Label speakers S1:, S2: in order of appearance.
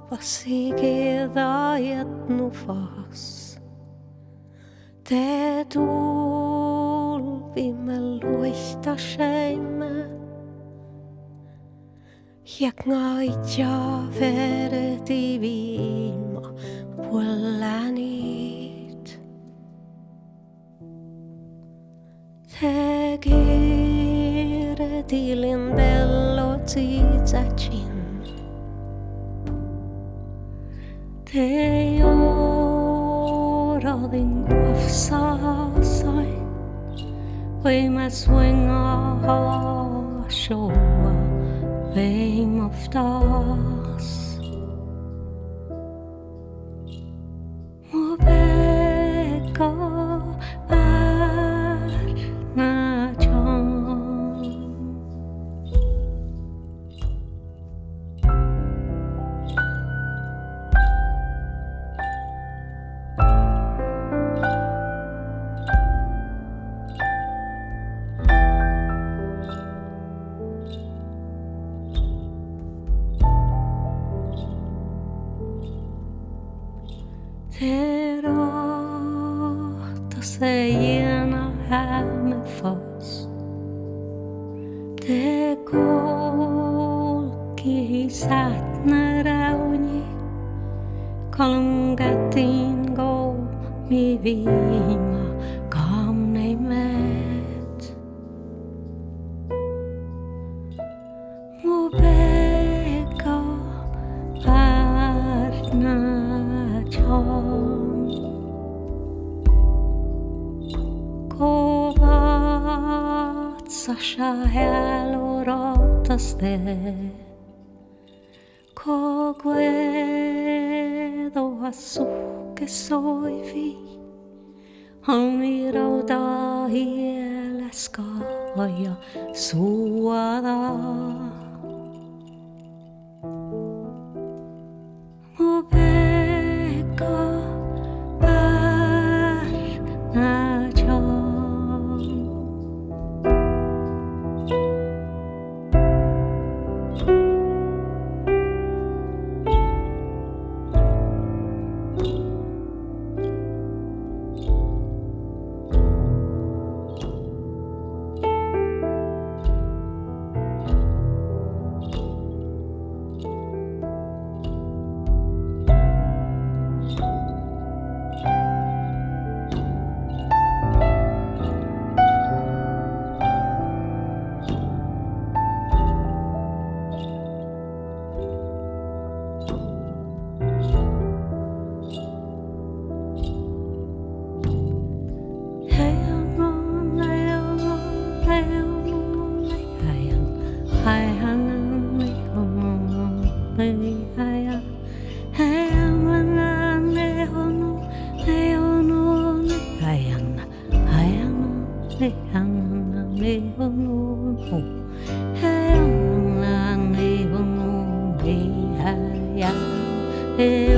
S1: Pasigeda etnufas. Te tulvimme luista seimme. Jäknaitja vereti viima puolänit. Te kirtilin bello tsitsatsin. Te joradin kuofsasain. Voimme swinga showa veim oftas. Mu beka värna jam. Te råta sägerna här med fas. Te kulki sätnä rauni. Kalungatin go mi viima kauneimet. Mu beka värna Kovat Sasha häloratas det. Koguedo asuke soivi. Halmi Rawdna hieleskaja suada. Mu beka värna jam. Hey